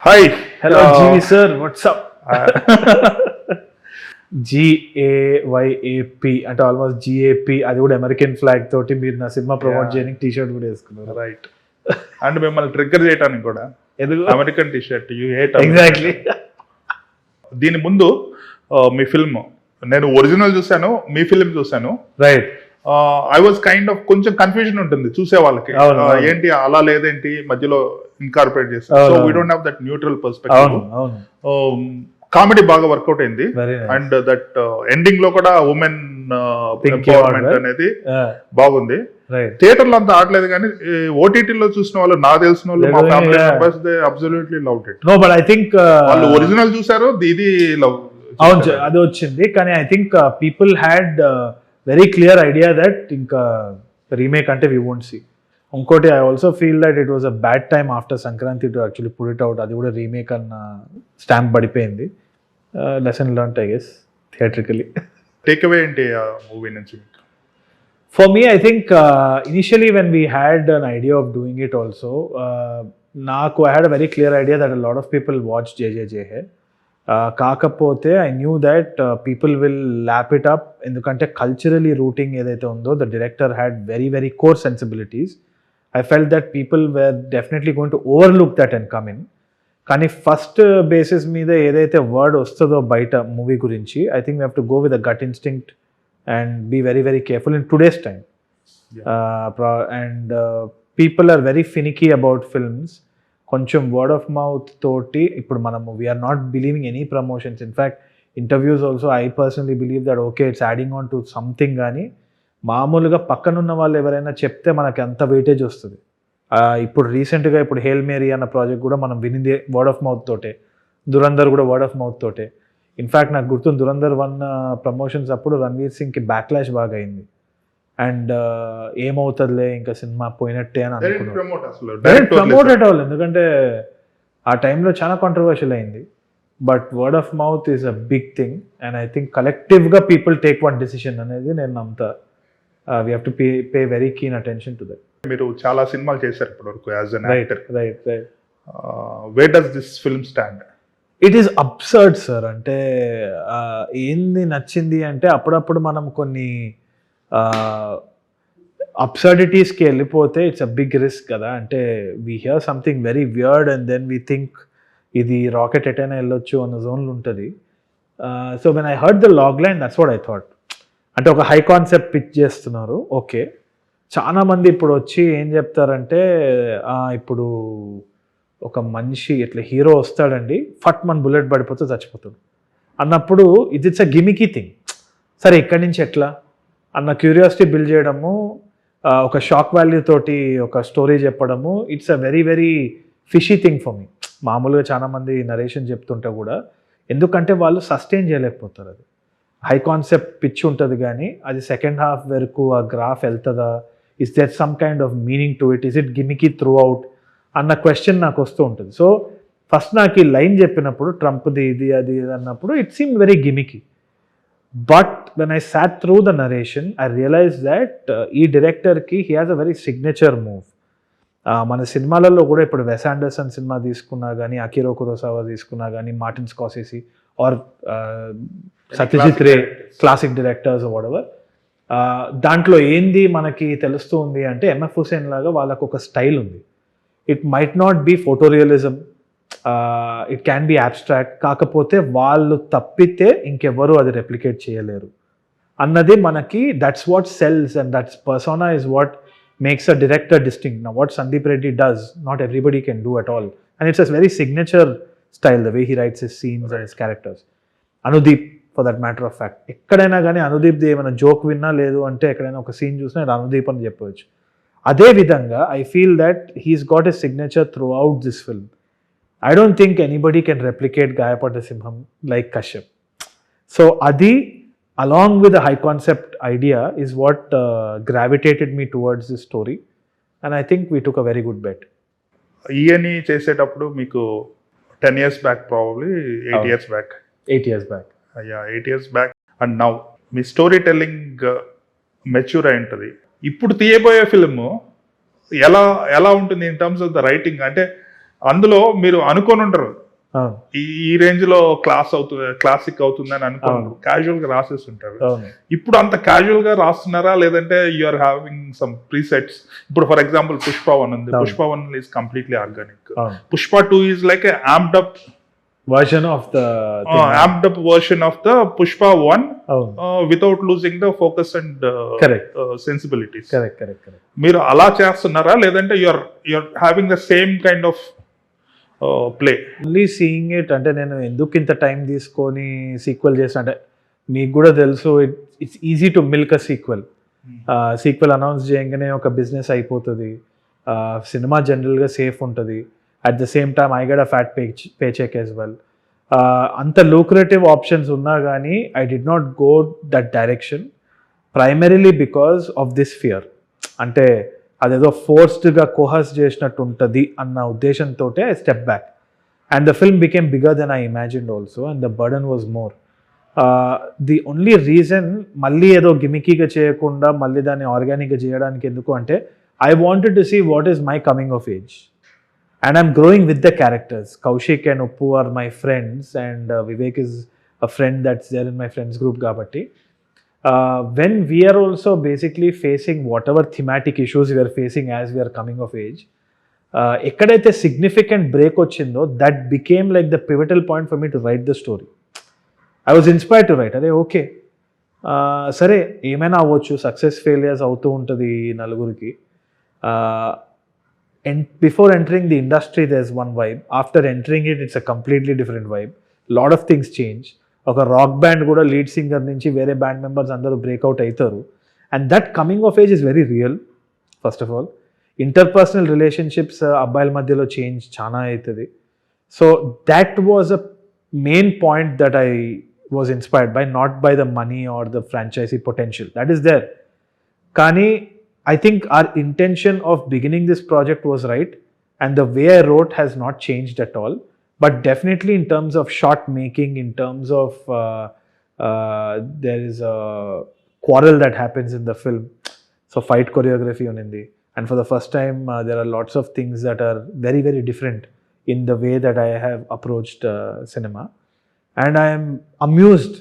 Hi. Hello, GV sir. What's up? GAYAP అంటే almost GAP అది కూడా అమెరికన్ ఫ్లాగ్ తోటి మీరు నా సినిమా ప్రమోట్ చేయడానికి టీ షర్ట్ కూడా వేసుకున్నారు. రైట్. అండ్ మిమ్మల్ని ట్రిగ్గర్ చేయడానికి కూడా ఎందుకు American T shirt you hate. Exactly. దీని ముందు మీ ఫిల్మ్ నేను ఒరిజినల్ చూశాను, మీ ఫిల్మ్ చూశాను. Right. I was kind of కొంచెం కన్ఫ్యూజన్ ఉంటుంది చూసే వాళ్ళకి, ఏంటి అలా లేదేంటి మధ్యలో ఇన్కార్పొరేట్ చేస్తారు. So we don't have that neutral perspective. Comedy బాగా వర్కౌట్ అయింది. అండ్ దట్ ఎండింగ్ లో కూడా ఉమెన్ ఎంపవర్మెంట్ అనేది బాగుంది. థియేటర్ లో అంతా ఆడలేదు కానీ ఓటీటీలో చూసిన వాళ్ళు, నాకు తెలిసిన వాళ్ళు, మా family members they absolutely loved it. No but I think వాళ్ళు ఒరిజినల్ చూసారు, ఇది లవ్. అవును, అది వచ్చింది. కానీ I think people had very clear idea that ఇంకా రీమేక్ అంటే వీ వోంట్ సీ. ఇంకోటి I also feel that it was a bad time after Sankranti to actually put it out. అది కూడా రీమేక్ అన్న స్టాంప్ పడిపోయింది. Lesson learned I guess theatrically. Take away ఏంటి movie నుంచి? For me, I think initially when we had an idea of doing it also, I had a very clear idea that a lot of people watch JJJ hai. Kaakapote, I knew that people will lap it up. Endukante culturally rooting edaithe undo, the director had very, very core sensibilities. I felt that people were definitely going to overlook that and come in. కానీ first basis మీద ఏదైతే word వస్తుందో బయట movie గురించి, I think we have to go with a gut instinct and be very, very careful in today's time. And people are very finicky about films. Koncham word of mouth toti ippudu manamu we are not believing any promotions. In fact, interviews also I personally believe that okay, it's adding on to something gaani maamuluga pakkanunna vallu evaraina chepte manaki anta weightage vastadi. Ippudu recent ga ippudu Hail Mary ana project kuda manam vinindi word of mouth tote, Durandar kuda word of mouth tote. In fact నాకు గుర్తుంది Dhurandhar 1 promotions అప్పుడు Ranveer సింగ్కి backlash బాగా అయింది. And ఏమవుతుందిలే ఇంకా cinema పోయినట్టే అని అనుకున్నాను. Promote at all, ఎందుకంటే ఆ టైంలో చాలా కాంట్రవర్షియల్ అయింది. But word of mouth is a big thing and I think కలెక్టివ్గా పీపుల్ టేక్ వన్ డెసిషన్ అనేది నేను నమ్ముతా. We have to pay very keen attention to that. మీరు చాలా సినిమాలు చేశారు ఇప్పటివరకు as an actor. Right. Where does this film stand? It is absurd sir. అంటే ఏంది నచ్చింది అంటే అప్పుడప్పుడు మనం కొన్ని అబ్సర్డిటీస్కి వెళ్ళిపోతే ఇట్స్ అ బిగ్ రిస్క్ కదా. అంటే we hear something very weird and then we think ఇది రాకెట్ ఎటైనా వెళ్ళొచ్చు అన్న జోన్లు ఉంటుంది. So when I heard the log line that's what I thought. అంటే ఒక హై కాన్సెప్ట్ పిచ్ చేస్తున్నారు, ఓకే. చాలామంది ఇప్పుడు వచ్చి ఏం చెప్తారంటే ఇప్పుడు ఒక మనిషి ఇట్లా హీరో వస్తాడండి, ఫట్ మన బుల్లెట్ పడిపోతే చచ్చిపోతాడు అన్నప్పుడు ఇట్స్ అ గిమికీ థింగ్. సరే ఇక్కడి నుంచి ఎట్లా అన్న క్యూరియాసిటీ బిల్డ్ చేయడము, ఒక షాక్ వాల్యూ తోటి ఒక స్టోరీ చెప్పడము, it's a very, very fishy thing for me. మామూలుగా చాలామంది నరేషన్ చెప్తుంటే కూడా, ఎందుకంటే వాళ్ళు సస్టైన్ చేయలేకపోతారు. అది హై కాన్సెప్ట్ పిచ్ ఉంటుంది కానీ అది సెకండ్ హాఫ్ వరకు ఆ గ్రాఫ్ వెళ్తుందా, is that some kind of meaning to it, is it gimmicky throughout అన్న క్వశ్చన్ నాకు వస్తూ ఉంటుంది. సో ఫస్ట్ నాకు ఈ లైన్ చెప్పినప్పుడు ట్రంప్ది ఇది అది అన్నప్పుడు it seem very gimmicky. But when I sat through the narration I realize that ఈ డైరెక్టర్కి he has a very signature move. మన సినిమాలలో కూడా ఇప్పుడు వెస్ ఆండర్సన్ సినిమా తీసుకున్నా కానీ, అకిరో కురోసావా తీసుకున్నా కానీ, Martin Scorsese or Satyajit Ray, classic directors whatever, దాంట్లో ఏంది మనకి తెలుస్తూ ఉంది అంటే ఎంఎఫ్ హుసేన్ లాగా వాళ్ళకు ఒక స్టైల్ ఉంది. It might not be photorealism, it can be abstract, కాకపోతే వాళ్ళు తప్పితే ఇంకెవరు అది రెప్లికేట్ చేయలేరు అన్నది మనకి, that's what sells and that's persona is what makes a director distinct. Now what Sandeep Reddy does not everybody can do at all and it's a very signature style the way he writes his scenes and his characters. Anudeep for that matter of fact, ఎక్కడైనా కానీ అనుదీప్ది ఏమైనా joke విన్నా లేదు అంటే ఎక్కడైనా ఒక scene చూసినా ఇది అనుదీప్ అని చెప్పవచ్చు. అదే విధంగా I feel that he's got a signature throughout this film. I don't think anybody can replicate Gayapadda Simham like Kashyap. So అది along with high concept idea is what gravitated me towards this story and I think we took a very good bet. ఈయని చేసేటప్పుడు మీకు 10 years back, probably 8 years back. 8 years back. Yeah, 8 years back. And now మీ story telling mature అయి ఉంటుంది. ఇప్పుడు తీయబోయే film ఎలా ఉంటుంది in terms of the writing? అంటే అందులో మీరు అనుకొని ఉండరు అవును ఈ రేంజ్ లో క్లాసిక్ అవుతుంది అని అనుకుంటారు, క్యాజువల్ గా రాసేస్తుంటారు. అవును ఇప్పుడు అంత క్యాజువల్ గా రాస్తున్నారా లేదంటే యూఆర్ హ్యావింగ్ సమ్ ప్రీసెట్స్? ఇప్పుడు ఫర్ ఎగ్జాంపుల్ పుష్ప 1 ఉంది, పుష్ప 1 ఈస్ కంప్లీట్లీ ఆర్గానిక్, అవును Pushpa 2 is like amped up version of the version of the Pushpa 1 అవును without losing the focus and Correct. sensibilities. Correct మీరు అలా చేస్తున్నారా లేదంటే you're having the same kind of play? Only seeing it, అంటే నేను ఎందుకు ఇంత టైం తీసుకొని సీక్వెల్ చేసిన అంటే మీకు కూడా తెలుసు, it's easy to milk a sequel. Sequel announce చేయగానే ఒక బిజినెస్ అయిపోతుంది, సినిమా జనరల్గా సేఫ్ ఉంటుంది, at the same time I get a fat paycheck as well. అంత లూక్రేటివ్ ఆప్షన్స్ ఉన్నా కానీ I did not go that direction primarily because of this fear. అంటే అదేదో ఫోర్స్డ్గా కోహస్ చేసినట్టు ఉంటుంది అన్న ఉద్దేశంతో I step back and the film became bigger then I imagined also and the burden was more. The only reason మళ్ళీ ఏదో గిమికీగా చేయకుండా మళ్ళీ దాన్ని ఆర్గానిక్గా చేయడానికి ఎందుకు అంటే I wanted to see what is my coming of age and I'm growing with the characters. Kaushik and Uppu are my friends and Vivek is a friend that's there in my friends group kabatti. When we are also basically facing whatever thematic issues we are facing as we are coming of age, ekkadaithe significant break vachinదో that became like the pivotal point for me to write the story. I was inspired to write. Are okay, సరే ఏమైనా అవ్వచ్చు, success failures అవుతూ ఉంటుంది నలుగురికి. And before entering the industry there's one vibe, after entering it it's a completely different vibe. Lot of things change. Oka rock band kuda lead singer nunchi vere band members andaru break out aitaru and that coming of age is very real. First of all, interpersonal relationships abbayal madhyalo change chana aitadi. So that was a main point that I was inspired by, not by the money or the franchisee potential that is there. Kani I think our intention of beginning this project was right and the way I wrote has not changed at all, but definitely in terms of shot making, in terms of there is a quarrel that happens in the film, so fight choreography unindi and for the first time there are lots of things that are very very different in the way that I have approached cinema and I am amused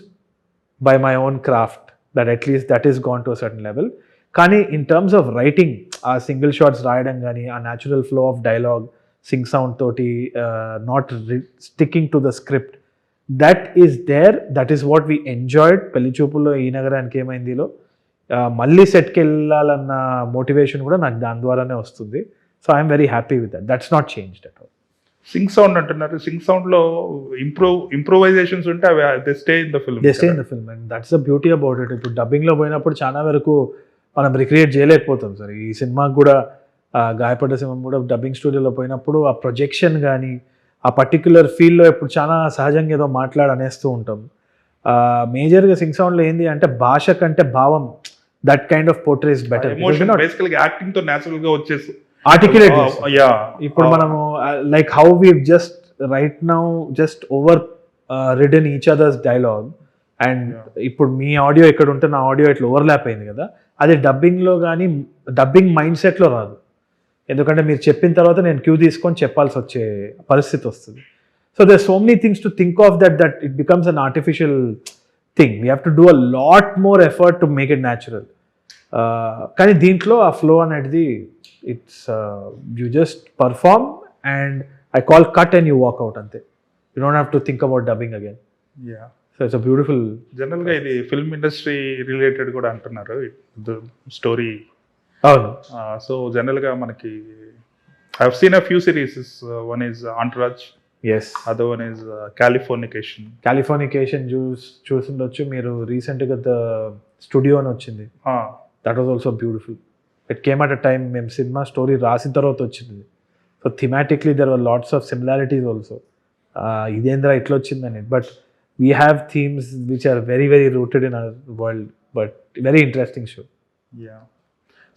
by my own craft, that at least that is gone to a certain level. కానీ in terms of writing ఆ single shots రాయడం కానీ ఆ natural flow of dialogue sync sound తోటి not sticking to the script, that is there, that is what we enjoyed. పెళ్లి చూపుల్లో ఈ నగరానికి ఏమైందిలో మళ్ళీ సెట్కి వెళ్ళాలన్న మోటివేషన్ కూడా నాకు దాని ద్వారానే వస్తుంది. So I'm very happy with that, that's not changed at all. Singh sound అంటున్నారు, సింగ్ సౌండ్ లో ఇంప్రూవైజేషన్స్ ఉంటే అవి they stay in the film. They stay in the film and that's the beauty about it. ఇప్పుడు డబ్బింగ్లో పోయినప్పుడు చాలా వరకు మనం రిక్రియేట్ చేయలేకపోతాం సార్. ఈ సినిమాకి కూడా గాయపడ్డ సినిమా కూడా డబ్బింగ్ స్టూడియోలో పోయినప్పుడు ఆ ప్రొజెక్షన్ కానీ ఆ పర్టిక్యులర్ ఫీల్డ్లో ఇప్పుడు చాలా సహజంగా ఏదో మాట్లాడనేస్తూ ఉంటాం. మేజర్గా సింగ్ సౌండ్లో ఏంది అంటే భాష కంటే భావం, that kind of portrays better. Acting తో నేచురల్ గా వచ్చేసి ఆర్టికులేట్ ఇప్పుడు మనము like how we just right now just over written each others dialogue and ఇప్పుడు మీ ఆడియో ఎక్కడ ఉంటే నా ఆడియో ఇట్లా ఓవర్లాప్ అయింది కదా, అది డబ్బింగ్లో కానీ డబ్బింగ్ మైండ్ సెట్లో రాదు. ఎందుకంటే మీరు చెప్పిన తర్వాత నేను క్యూ తీసుకొని చెప్పాల్సి వచ్చే పరిస్థితి వస్తుంది. So there so many things to think of that it becomes an artificial thing. We have to do a lot more effort to make it natural. కానీ దీంట్లో ఆ ఫ్లో అనేది it's you just perform and I call cut and you walk out అంతే. You don't have to think about dubbing again. So it's a beautiful. General గా ఇది film industry related కూడా అంటున్నారు story. అవును. సో జనరల్ గా మనకి I have seen a few serieses. One is Entourage, yes, other one is Californication. Californication చూసిండొచ్చు మీరు. రీసెంట్గా ద స్టూడియో అని వచ్చింది, that was also beautiful. It came at a time మేము సినిమా స్టోరీ రాసిన తర్వాత వచ్చింది. So thematically there were lots of similarities also. ఇదేంద్రా ఇట్లా వచ్చిందని, but we have themes which are very very rooted in our world, but very interesting show. Yeah.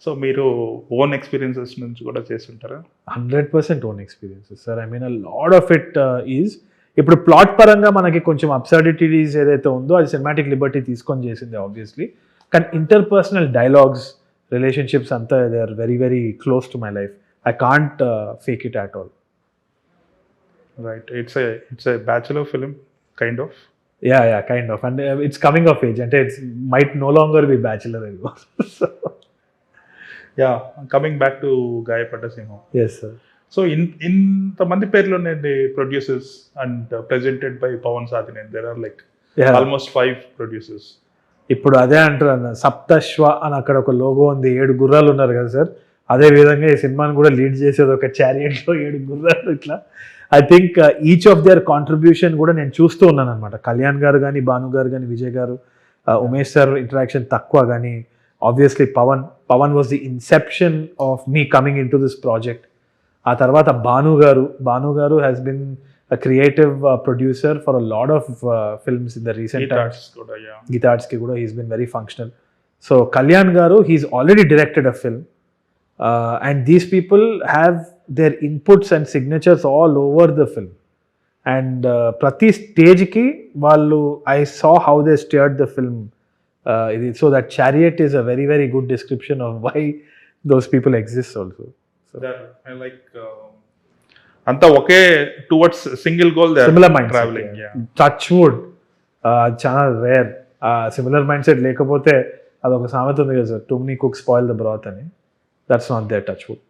So మీరు own experiences నుంచి కూడా చేస్తుంటారా? 100% own experiences sir. I mean a lot of it is ఇప్పుడు plot పరంగా మనకి కొంచెం absurdities ఏదైతే ఉందో అది సినిమాటిక్ లిబర్టీ తీసుకొని చేసింది ఆబ్వియస్లీ. కానీ ఇంటర్పర్సనల్ డైలాగ్స్, రిలేషన్షిప్స్ అంతా they are very very close to my life. I can't fake it at all. Right. It's a bachelor film kind of. Yeah, kind of. And it's coming of age. And it might no longer be bachelor anymore. So, yeah, coming back to Gayapadda Simham. yes, sir. So ఇంతమంది పేర్లు ఉన్నాయండి producers and presented by Pawan Sadhineni. There are like Yeah. Almost 5 producers. ఇప్పుడు అదే అంటారు అన్న, సప్తశ్వ అని అక్కడ ఒక లోగో ఉంది, 7 గుర్రాలు ఉన్నారు కదా సార్. అదే విధంగా ఈ సినిమాని కూడా లీడ్ చేసేది ఒక చారియట్లో 7 గుర్రాలు. ఇట్లా I think each of their contribution కూడా నేను చూస్తూ ఉన్నాను అనమాట. కళ్యాణ్ గారు కానీ, భాను గారు కానీ, విజయ్ గారు, ఉమేష్ సార్ ఇంటరాక్షన్ తక్కువ, కానీ obviously Pawan was the inception of me coming into this project. ఆ తర్వాత Bhanu garu has been a creative producer for a lot of films in the recent times. Geeta Arts ki kuda he's been very functional. So Kalyan garu, he's already directed a film, and these people have their inputs and signatures all over the film. And prati stage ki vallu, I saw how they steered the film. So that Chariot is a very, very good description of why those people exist also. So that I like. అంతా ఒకే towards single goal, similar mind travelling. Touch wood చాలా rare. Similar mind set లేకపోతే అదొక సామెత ఉంది కదా sir, too many cook spoil the broth అని. That's not there touch wood.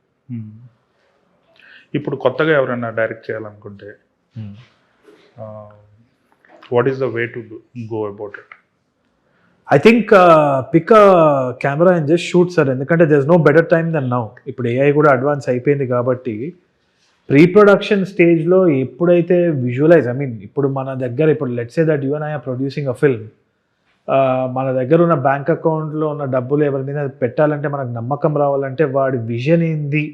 ఇప్పుడు కొత్తగా ఎవరైనా డైరెక్ట్ చేయాలనుకుంటే what is the way to go about it? I think pick a camera and just shoot sir. ఎందుకంటే there is no better time than now. ఇప్పుడు AI కూడా advance అయిపోయింది కాబట్టి pre production స్టేజ్లో ఎప్పుడైతే విజువలైజ్, ఐ మీన్ ఇప్పుడు మన దగ్గర, ఇప్పుడు let's say that you and I are producing a film, మన దగ్గర ఉన్న బ్యాంక్ అకౌంట్లో ఉన్న డబ్బులు ఎవరి మీద పెట్టాలంటే మనకు నమ్మకం రావాలంటే వాడి విజన్ ఏంది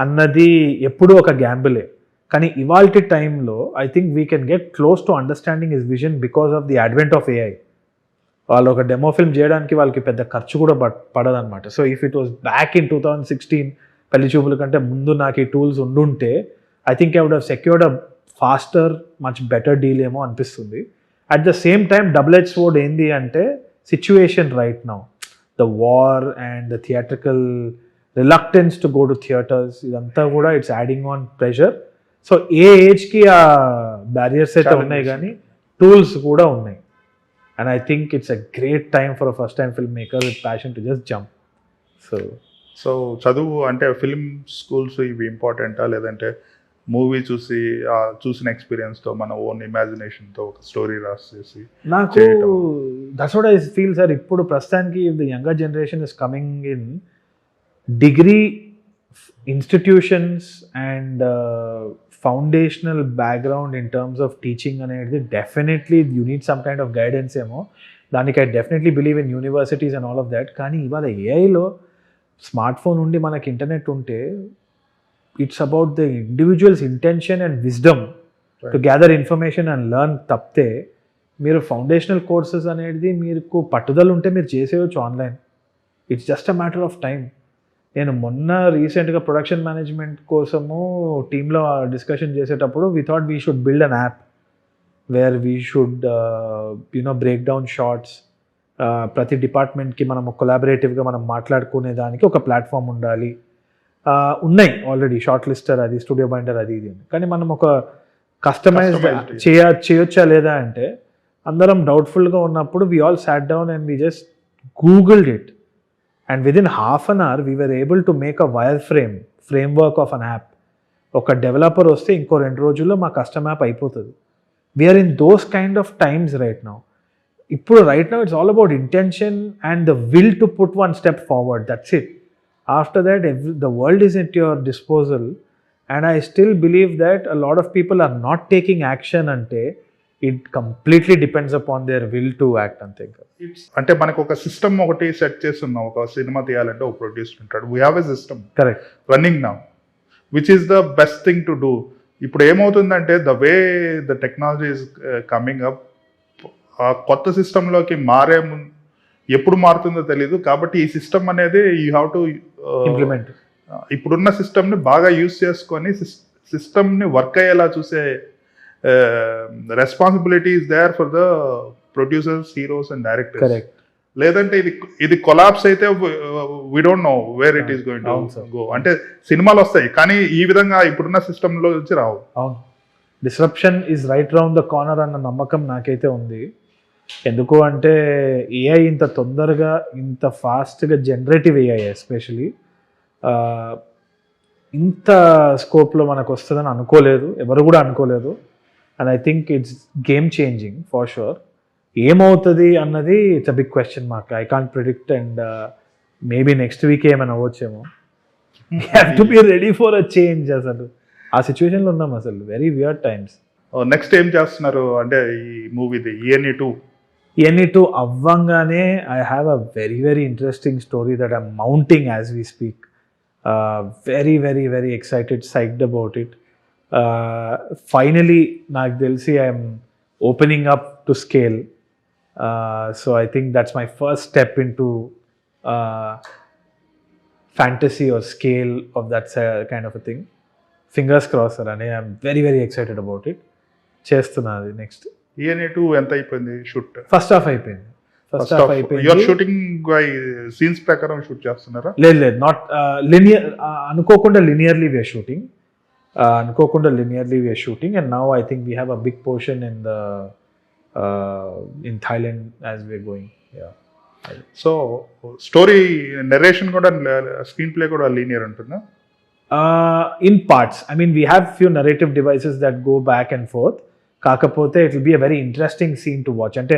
అన్నది ఎప్పుడూ ఒక గ్యాంబులే. కానీ ఇవాల్టి టైంలో I think we can get close to understanding his vision because of the advent of AI. వాళ్ళు ఒక డెమో ఫిల్మ్ చేయడానికి వాళ్ళకి పెద్ద ఖర్చు కూడా పడదన్నమాట. So if it was back in 2016 పెళ్లి చూపుల కంటే ముందు నాకు ఈ టూల్స్ ఉండుంటే I think I would have secured a faster much better deal ఏమో అనిపిస్తుంది. At the same time double edge sword ఏంది అంటే situation right now, the war and the theatrical reluctance to go to theatres, ఇదంతా కూడా it's adding on pressure. So ఏ ఏజ్కి ఆ barriers అయితే ఉన్నాయి కానీ టూల్స్ కూడా ఉన్నాయి. And I think it's a great time for a first time film maker with passion to just jump. So చదువు అంటే ఫిల్మ్ స్కూల్స్ ఇవి ఇంపార్టెంటా, లేదంటే మూవీ చూసిన ఎక్స్పీరియన్స్తో మన ఓన్ ఇమాజినేషన్తో ఒక స్టోరీ రాసేసి? నాకు that's what I feel sir. ఇప్పుడు ప్రస్తుతానికి the younger generation is coming in, degree institutions and foundational background in terms of teaching అనేది definitely you need some kind of guidance ఏమో. దానికి I definitely believe in universities and all of that. కానీ ఇవాళ ఏఐలో smart phone ఉండి మనకి internet ఉంటే it's about the individuals intention and wisdom to gather information and learn. తప్పితే మీరు ఫౌండేషనల్ కోర్సెస్ అనేది మీకు పట్టుదల ఉంటే మీరు చేసేయచ్చు online. It's just a matter of time. నేను మొన్న రీసెంట్గా ప్రొడక్షన్ మేనేజ్మెంట్ కోసము టీంలో డిస్కషన్ చేసేటప్పుడు we thought we should build an app where we should break down shots. ప్రతి డిపార్ట్మెంట్కి మనం కొలాబరేటివ్గా మనం మాట్లాడుకునే దానికి ఒక ప్లాట్ఫామ్ ఉండాలి. ఉన్నాయి ఆల్రెడీ షార్ట్ లిస్టర్, అది స్టూడియో బైండర్, అది ఇది. కానీ మనం ఒక కస్టమైజ్డ్ చేయొచ్చా లేదా అంటే అందరం డౌట్ఫుల్గా ఉన్నప్పుడు we all sat down and we just googled it. And within half an hour we were able to make a wire framework of an app. ఒక డెవలపర్ వస్తే ఇంకో 2 రోజుల్లో మా కస్టమ్ యాప్ అయిపోతుంది. We're in those kind of times right now. ఇప్పుడు right now it's all about intention and the will to put one step forward. That's it. After that the world is at your disposal. And I still believe that a lot of people are not taking action అంటే it completely depends upon their will to act అంతే. అంటే మనకు ఒక system ఒకటి set చేస్తున్నాం. ఒక cinema తీయాలంటే ఒక ప్రొడ్యూసర్ ఉంటాడు. We have a system correct running now which is the best thing to do. ఇప్పుడు ఏమవుతుందంటే the way the technology is coming up, ఆ కొత్త సిస్టంలోకి మారే ఎప్పుడు మారుతుందో తెలీదు. కాబట్టి ఈ సిస్టమ్ అనేది యూ హ్యావ్ టు ఇంప్లిమెంట్. ఇప్పుడున్న సిస్టమ్ని బాగా యూజ్ చేసుకొని సిస్టమ్ని వర్క్ అయ్యేలా చూసే responsibility is there for the producers, heroes and directors. లేదంటే ఇది కొలాప్స్ అయితే we don't know where it is going to go. అంటే సినిమాలు వస్తాయి కానీ ఈ విధంగా ఇప్పుడున్న సిస్టంలో నుంచి రావు. Disruption is right round the corner అన్న నమ్మకం నాకైతే ఉంది. ఎందుకు అంటే ఏఐ ఇంత తొందరగా ఇంత ఫాస్ట్గా జనరేటివ్ ఏఐ ఎస్పెషలీ ఇంత స్కోప్లో మనకు వస్తుందని అనుకోలేదు, ఎవరు కూడా అనుకోలేదు. And I think it's game changing for sure. ఏమవుతుంది అన్నది it's a big question mark. I can't predict and maybe next week ఏమైనా అవ్వచ్చేమో. Have to be ready for a change. అసలు ఆ సిచ్యువేషన్లో ఉన్నాం, అసలు వెరీ వియర్డ్ టైమ్స్. నెక్స్ట్ ఏం చేస్తున్నారు అంటే ఈ మూవీది ENE2? ENE2 అవ్వంగానే I have a very very interesting story that I'm mounting as we speak. Very very very excited, psyched about it. Finally నాకు తెలిసి I'm opening up to scale. So I think that's my first step in to fantasy or scale of that kind of a thing. Fingers crossed sir, and I'm very very excited about it. చేస్తున్నది next. ENE2 ఎంత అయిపోయింది shoot? First half అయిపోయింది. You are shooting by scenes ప్రకారం shoot చేస్తున్నారా? లేదు, not linear. అనుకోకుండా linearly we are shooting. And now I think we have a big portion in Thailand as we are going. Yeah. So story narration కూడా screenplay కూడా linear ఉంటుందా? In parts. I mean we have few narrative devices that go back and forth. కాకపోతే it will be a very interesting scene to watch. అంటే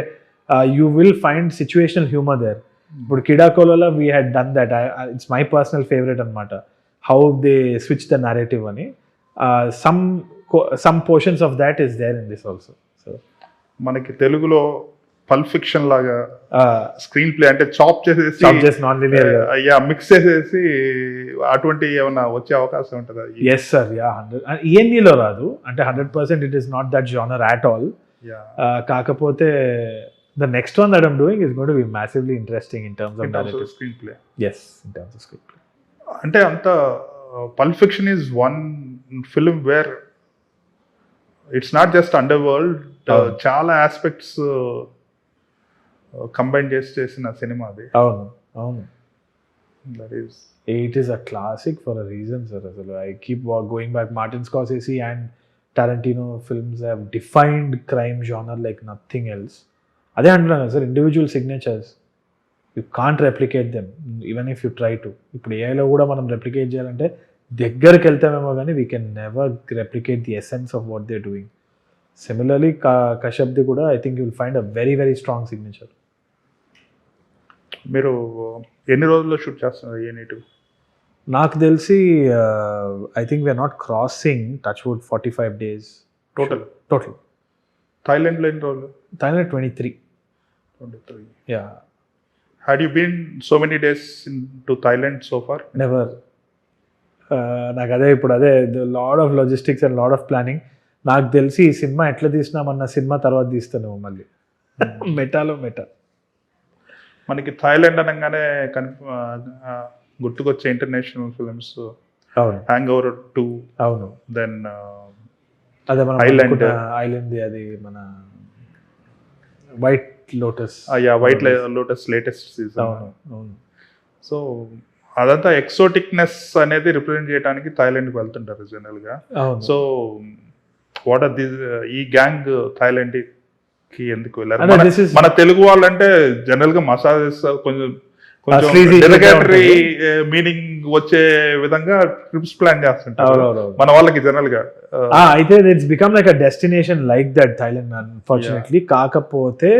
you will find situational humour there. ఇప్పుడు కిడాకోలలో we had done that. It's my personal favourite అనమాట, how they switch the narrative అని. Some portions of that is there in this also. So మనకి తెలుగులో pulp fiction లాగా screenplay అంటే chop చేసేసి non linear mix చేసేసి అటువంటి ఏమైనా వచ్చే అవకాశం ఉంటుందా? Yes sir, yeah. 100 ENEలో రాదు అంటే 100% it is not that genre at all. కాకపోతే the next one that I'm doing is going to be massively interesting in terms of narrative screenplay. Yes, in terms of screenplay. అంటే అంత pulp fiction is one film where it's not just underworld, చాలా aspects combine చేసిన సినిమా అది. అవును అవును. That is it is a classic for a reason sir. అసలు I keep going back. Martin Scorsese and Tarantino films have defined crime genre like nothing else. అదే అంటున్నాను sir, individual signatures you can't replicate them even if you try to. ఇప్పుడు ఏఐలో కూడా మనం replicate చేయాలంటే దగ్గరికి వెళ్తామేమో కానీ we can never replicate the essence of what they doing. Similarly కశ్యప్ది కూడా I think you will find a very very strong signature. మీరు ఎన్ని రోజుల్లో షూట్ చేస్తున్నారు ENE2? నాకు తెలిసి I think we are not crossing touch wood 45 days total. థాయిలాండ్లో ఎన్ని రోజులు? Thailand 23. Yeah. Had you been so many days in to Thailand so far? Never. నాకు అదే ఇప్పుడు అదే lot of logistics and lot of planning. నాకు తెలిసి ఈ సినిమా ఎట్లా తీసినామన్న సినిమా తర్వాత తీస్తాను మళ్ళీ. మెటా మనకి థాయిలాండ్ అనగానే గుర్తుకొచ్చే ఇంటర్నేషనల్ ఫిల్మ్స్ హ్యాంగ్ ఓవర్ 2, అవును, దెన్ అదే మన ఐలాండ్ అది మన వైట్ లోటస్ లేటెస్ట్ సీజన్. అవును. సో అదంతా ఎక్సోటిక్నెస్ అనేది రిప్రజెంట్ చేయడానికి థాయిలాండ్కి వెళ్తుంటారు జనరల్ గా. సో వాట్ ఆర్ దిస్ ఈ గ్యాంగ్ థాయిలాండ్ కి ఎందుకు వెళ్ళారు? మన తెలుగు వాళ్ళంటే జనరల్ గా మసాజ్ కొంచెం డెరిగేటరీ మీనింగ్ వచ్చే విధంగా ట్రిప్స్ ప్లాన్ చేస్తుంటారు మన వాళ్ళకి జనరల్ గా. అయితే it's become like a destination like that Thailand unfortunately. కాకపోతే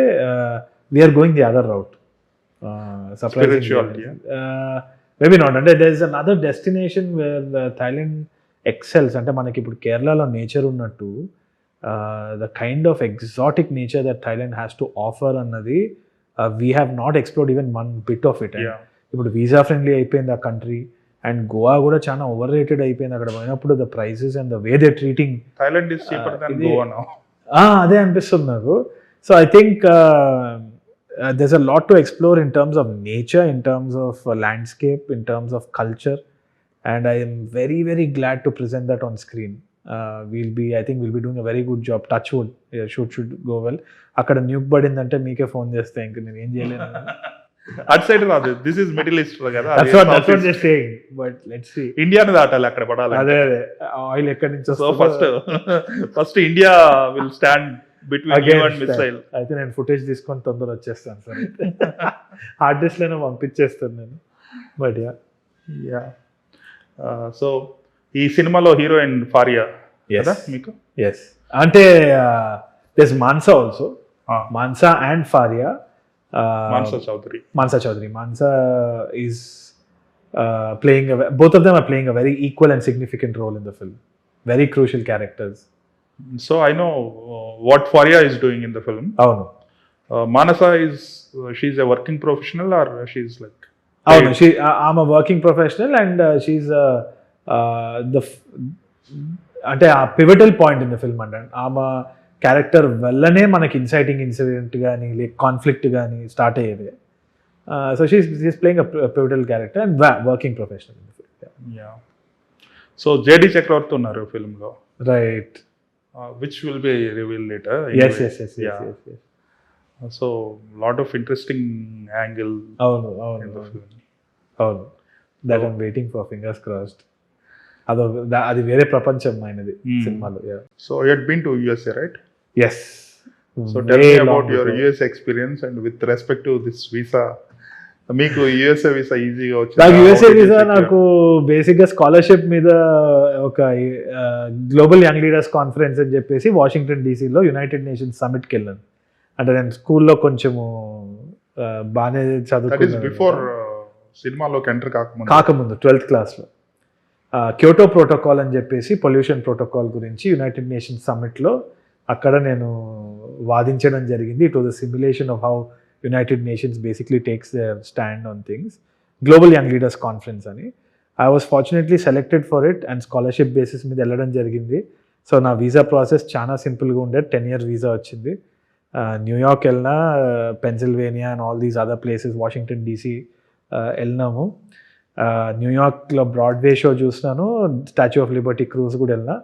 we're going the other route. Maybe not. అంటే there is another destination where Thailand excels. అంటే మనకి ఇప్పుడు కేరళలో నేచర్ ఉన్నట్టు the kind of exotic nature that Thailand has to offer అన్నది we have not explored even one bit of it. ఇప్పుడు visa friendly అయిపోయింది ఆ కంట్రీ, అండ్ గోవా కూడా చాలా ఓవర్ రేటెడ్ అయిపోయింది. అక్కడ పోయినప్పుడు the prices and the way they treating Thailand is cheaper then Goa now. అదే అనిపిస్తుంది నాకు. So I think there's a lot to explore in terms of nature, in terms of landscape, in terms of culture, and I am very very glad to present that on screen. I think we'll be doing a very good job. Touch wood, should go well. అక్కడ Nuke పడిందంటే మీకే phone చేస్తే ఇంక నేను ఏం చేయలేను. అటు side రాదు, దిస్ ఇస్ మిడిల్ ఈస్ట్ కదా, That's what they're saying. But let's see. ఇండియాని దాటాలి అక్కడ పడాలి. అదే ఆయిల్ ఎక్కడి నుంచి so first India will stand between you and missile. అయితే నేను ఫుటేజ్ తీసుకొని తొందర వచ్చేస్తాను సార్. హార్డ్ డిస్క్ లోనే పంపించేస్తాను నేను. బట్ యా సో ఈ సినిమాలో హీరోయిన్ ఫారియా కదా మీకు? ఎస్, అంటే this Mansa also, Mansa and Faria. Mansa Chaudhary. Mansa is playing both of them are playing a very equal and significant role in the film. Very crucial characters. So I know what Faria is doing in the film. Oh no. Manasa is she's a working professional or she's like? Oh no, I'm a working professional and she's అంటే ఆ pivotal point in the film అంటే ఆమె character వల్లనే మనకి inciting incident కానీ లేక conflict కానీ start అయ్యేది. So she's playing pivotal character and working professional. So JD Chakravarthy ఉన్నారు ఫిల్మ్లో, right? Which will be reveal later. So lot of interesting angle. అవును that I'm waiting for, fingers crossed. అది వేరే ప్రపంచం ఆయనది సినిమాలో. So you had been to USA, right? Yes. So tell me about your US experience and with respect to this visa. మీకు USA visa ఈజీగా వచ్చింది? నాకు USA వీసా నాకు బేసిక్గా స్కాలర్షిప్ మీద ఒక గ్లోబల్ యంగ్ లీడర్స్ కాన్ఫరెన్స్ అని చెప్పేసి వాషింగ్టన్ డీసీలో యునైటెడ్ నేషన్స్ సమిట్కి వెళ్ళాను. అంటే నేను స్కూల్లో కొంచెము బాగానే చదువుకున్నాను. బిఫోర్ సినిమాలోకి ఎంటర్ కాకముందు 12th క్లాస్లో క్యోటో ప్రోటోకాల్ అని చెప్పేసి పొల్యూషన్ ప్రోటోకాల్ గురించి యునైటెడ్ నేషన్స్ సమ్మిట్లో అక్కడ నేను వాదించడం జరిగింది. It was a simulation of how United Nations basically takes their stand on things. Global young leaders conference అని. I was fortunately selected for it and scholarship basis మీద వెళ్ళడం జరిగింది. సో నా వీసా ప్రాసెస్ చాలా సింపుల్గా ఉండేది. 10 year వీసా వచ్చింది. New York వెళ్ళినా, Pennsylvania and all these other places, Washington DC వెళ్ళినాము. న్యూయార్క్లో బ్రాడ్వే షో చూసినాను, స్టాచ్యూ ఆఫ్ లిబర్టీ క్రూజ్ కూడా వెళ్ళినా.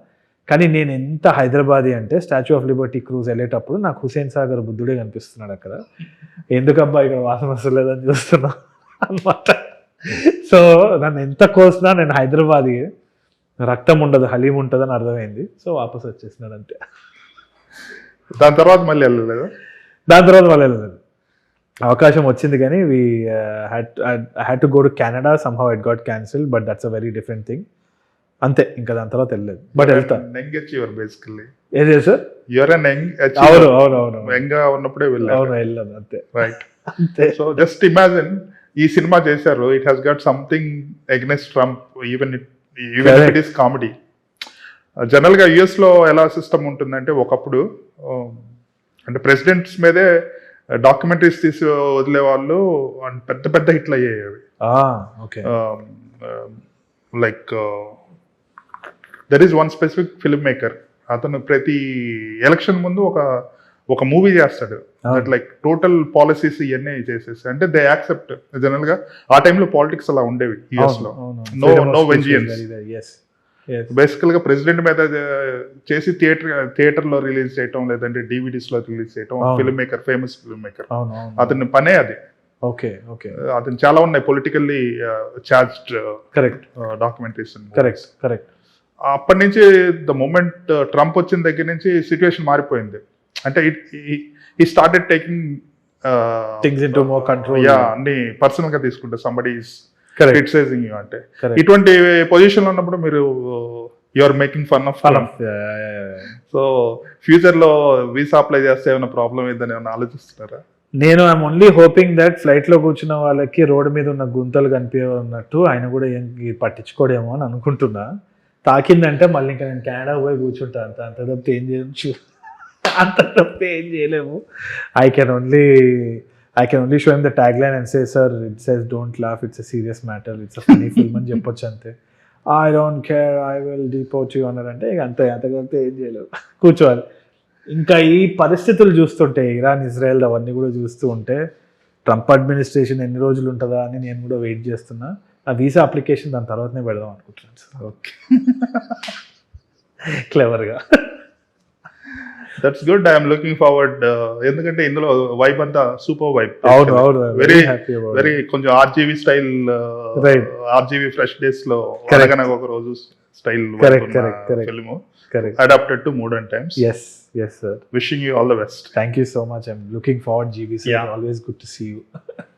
కానీ నేను ఎంత హైదరాబాదీ అంటే స్టాచ్యూ ఆఫ్ లిబర్టీ క్రూజ్ వెళ్ళేటప్పుడు నాకు హుసేన్ సాగర్ బుద్ధుడే కనిపిస్తున్నాడు అక్కడ. ఎందుకబ్బా ఇక్కడ వాసన వస్తలేదని చూస్తున్నా అనమాట. సో నన్ను ఎంత కోసినా నేను హైదరాబాదీ, రక్తం ఉండదు హలీం ఉంటుంది అని అర్థమైంది. సో వాపస్ వచ్చేసినాడు అంతే. దాని తర్వాత మళ్ళీ వెళ్ళలేదు. అవకాశం వచ్చింది కానీ we had to go to Canada. Somehow it got cancelled, but that's a very different thing. అంతే, ఇంకా దాని తర్వాత వెళ్ళలేదు. బట్ వెళ్తా. ఏదే సార్? వెళ్ళాను అంతే. రైట్. సో జస్ట్ ఇమాజిన్, ఈ సినిమా చేశారు, it has got something against Trump, even it is comedy. General గా యుఎస్ లో ఎలా సిస్టమ్ ఉంటుందంటే, ఒకప్పుడు అంటే ప్రెసిడెంట్స్ మీదే డాక్యుమెంటరీస్ తీసి వదిలే వాళ్ళు పెద్ద పెద్ద హిట్లు అయ్యేవి. Like there is one specific filmmaker, అతను ప్రతి ఎలక్షన్ ముందు ఒక మూవీ చేస్తాడు. లైక్ టోటల్ పాలసీస్ ఇవన్నీ చేసేసి, అంటే దే యాక్సెప్ట్. జనరల్ గా ఆ టైంలో పాలిటిక్స్ అలా ఉండేవి యుఎస్ లో. నో వెంజియన్స్. బేసికల్ గా ప్రెసిడెంట్ మీద చేసి థియేటర్ లో రిలీజ్ చేయటం, లేదంటే డివిడీస్ లో రిలీజ్ చేయటం. Film maker, famous film maker, అతని పనే అది. అతను చాలా ఉన్నాయి పొలిటికల్లీ చార్జ్డ్ డాక్యుమెంటరీస్. అప్పటి నుంచి ద మూమెంట్ ట్రంప్ వచ్చిన దగ్గర నుంచి సిచ్యువేషన్ మారిపోయింది. అంటే ఈ started taking things into more control. అన్ని పర్సనల్ గా తీసుకుంటే సంబడి ఈస్ క్రిటిసైజింగ్ యూ. అంటే ఇటువంటి పొజిషన్ లో ఉన్నప్పుడు మీరు you're making fun of. So future లో వీసా అప్లై చేస్తే ఏమైనా ప్రాబ్లం ఏదని ఏమైనా ఆలోచిస్తున్నారా? నేను I'm only hoping that flight లో కూర్చున్న వాళ్ళకి రోడ్డు మీద ఉన్న గుంతలు కనిపించినట్టు ఆయన కూడా ఏం పట్టించుకోడేమో అని అనుకుంటున్నా. తాకిందంటే మళ్ళీ ఇంకా నేను కెనడా పోయి కూర్చుంటా. అంత తప్పితే ఏం చేయొచ్చు, అంత తప్పితే ఏం చేయలేము. I can only show him the tag line and say, sir it says don't laugh, it's a serious matter, it's a funny film అని చెప్పొచ్చు అంతే. I don't care, I will deport you అన్నారంటే ఇక అంతే, అంతకంటే ఏం చేయలేవు, కూర్చోవాలి. ఇంకా ఈ పరిస్థితులు చూస్తుంటే, ఇరాన్ ఇజ్రాయెల్ అవన్నీ కూడా చూస్తూ ఉంటే, ట్రంప్ అడ్మినిస్ట్రేషన్ ఎన్ని రోజులు ఉంటుందా అని నేను కూడా వెయిట్ చేస్తున్నా. ఆ వీసా అప్లికేషన్ దాని తర్వాతనే పెడదాం అనుకుంటున్నాను సార్. ఓకే, క్లెవర్గా. That's good. I'm looking forward. ఎందుకంటే ఇందులో వైబ్ అంతా సూపర్ వైబ్. అవును అవును వెరీ హ్యాపీ అబౌట్ వెరీ కొంచెం RGV style, Right. RGV fresh days లో Correct. అనగనగా ఒక రోజు style Correct. Film correct. Adapted to modern times. Yes sir. Wishing you all the best. Thank you so much. I'm looking forward, GV sir. Yeah. Always good to see you.